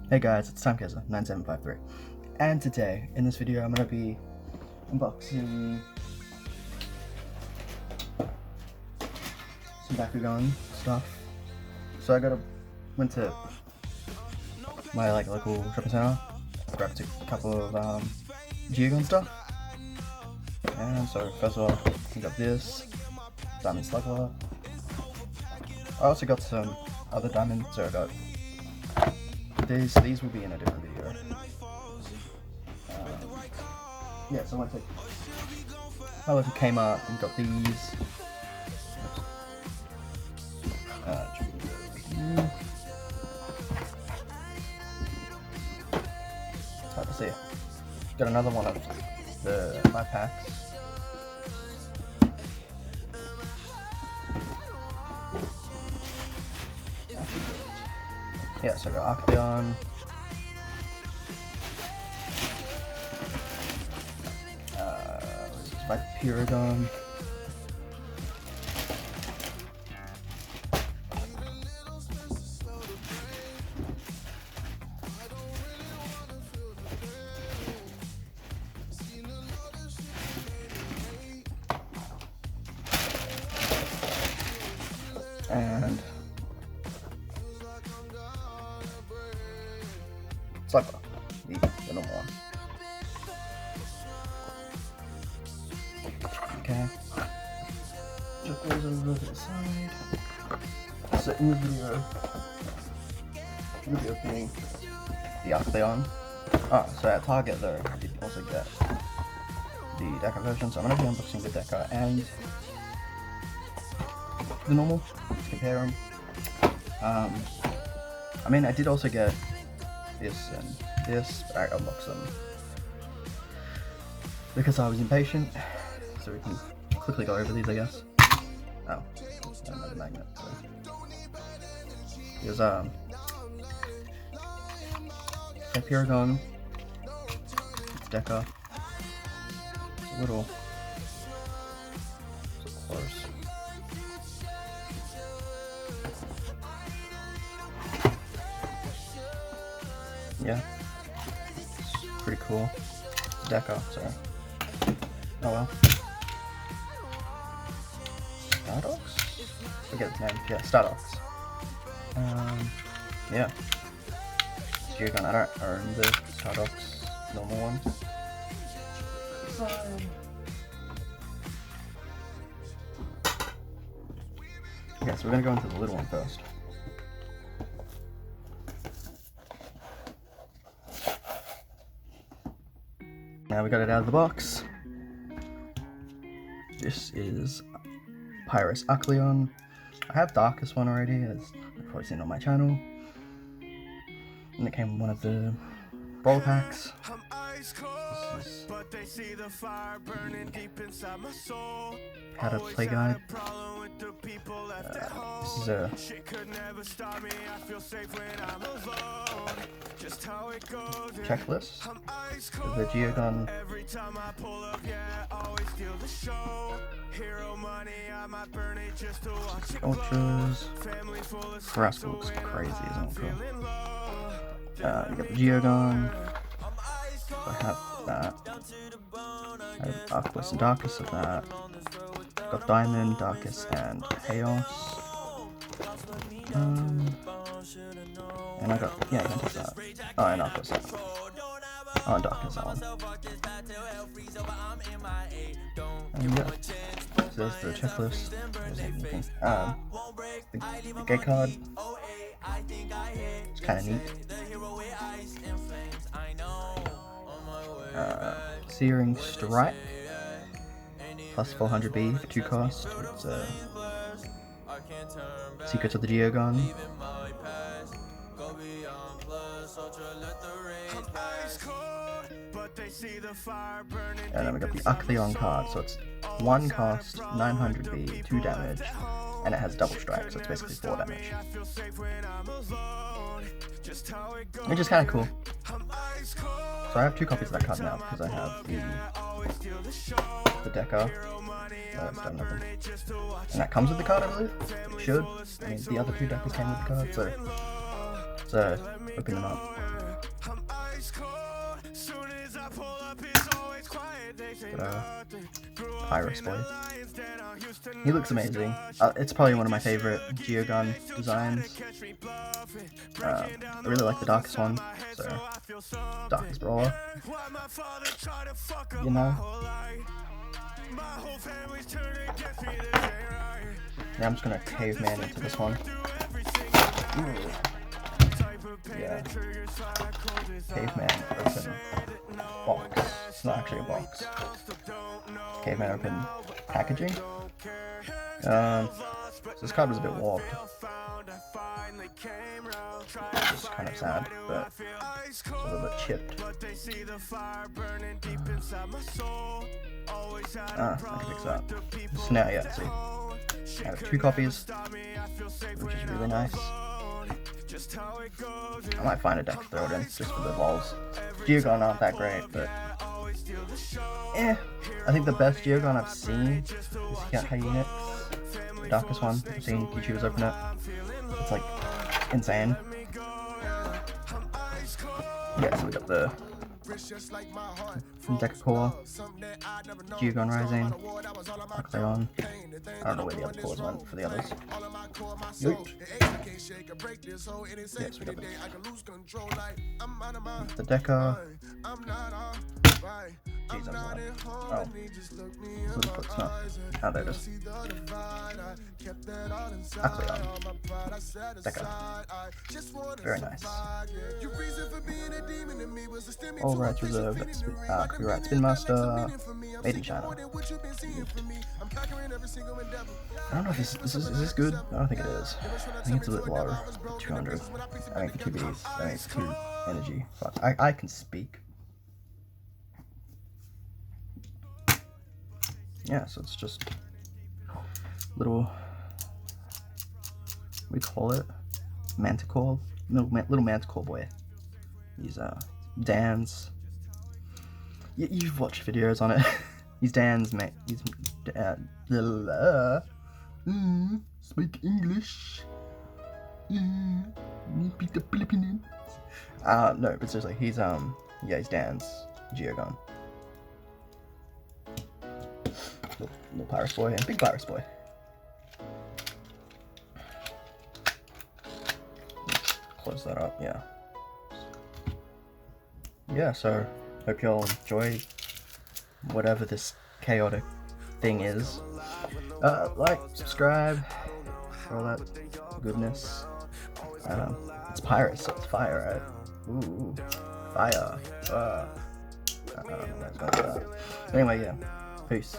Hey guys, it's TimeKaiser9753, and today, in this video, I'm going to be unboxing some Bakugan stuff. So I went to my local shopping center, grabbed a couple of Geogun stuff, and so first of all, I got this Diamond Slugler. I also got some other diamonds, so I got these will be in a different video. Yeah, so I went to my local Kmart and got these. It's hard to see. Got another one of my packs. Yeah, so I got Arcleon, my pyrus, and Slugler, the normal one. Okay, just those over to the side. So in the video, we'll be opening the arcleon. So at Target though, you can also get the deka version, so I'm going to be unboxing the deka and the normal, to compare them. I mean, I did also get this and this, but I unboxed them because I was impatient, so we can quickly go over these, I guess. Oh, another magnet. So. Here's a Pyragon, it's deka, it's a little close. Yeah, it's pretty cool. It's deka, so oh well. Stardox? Forget its name. Yeah, Stardox. Yeah. Geogun, I don't own the Stardox normal one. Okay, so we're gonna go into the little one first. Now we got it out of the box. This is Pyrus Arcleon. I have Darkest one already, as you've probably seen on my channel. And it came in one of the roll packs. This is how to play guide. This is a checklist of the Geogun ultras. Rascal looks crazy, isn't it? Cool. We got the Geogun. I have that. I have Arcleon and Darkest of that. Got Diamond, Darkest, and Chaos. And I got, yeah, I can take that. Oh, and Arcleon. Oh, and Darkest, that one. And yeah, so there's the checklist. The gate card. It's kind of neat. Searing Strike. Plus 400B for 2 cost. It's Secrets of the Geogun. And then we got the Arcleon card, so it's 1 cost, 900B, 2 damage, and it has double strike, so it's basically 4 damage. Which is kind of cool. So I have 2 copies of that card now, because I have the deka. It's done nothing. And that comes with the card, I believe. It should. I mean, the other 2 dekas came with the card, so So open them up. Pyrus boy. He looks amazing. It's probably one of my favorite Geogun designs. I really like the darkest one, so darkest brawler. You know. Yeah, I'm just gonna caveman into this one. Ooh. Yeah. Caveman open box. It's not actually a box. Caveman open packaging. So this card was a bit warped. It's kind of sad, but it's a little bit chipped. I can fix that. So now, yeah, see. I have 2 copies, which is really nice. I might find a deck to throw it in, just for the lols. Geogun aren't that great, but I think the best Geogun I've seen is Hyenix, the darkest one. I've seen YouTubers open it. It's like insane. Yeah, so we got the Deka core, Geogun Rising, arcleon. I don't know where the other cores went for the others. Yoot. Yes, we got the deka. Jeez, oh, little foot's not. Oh, there it is. Arcleon. Deka. Very nice. All rights reserved. Copyright Spin Master. Made in China. I don't know if is this good? I don't think it is. I think it's a bit low. 200. I mean, for 2 Bs. I mean, it's 2 energy. But I can speak. Yeah, so it's just little, we call it manticore, little manticore boy. He's Dan's. You've watched videos on it. He's Dan's mate. He's speak English. No, but seriously, he's he's Dan's Geogun. Little pyrus boy and big pyrus boy. Close that up, yeah. Yeah, so hope y'all enjoy whatever this chaotic thing is. Like, subscribe, all that goodness. It's pyrus, so it's fire, right? Ooh, fire. I don't know what that's about. Anyway, yeah. Peace.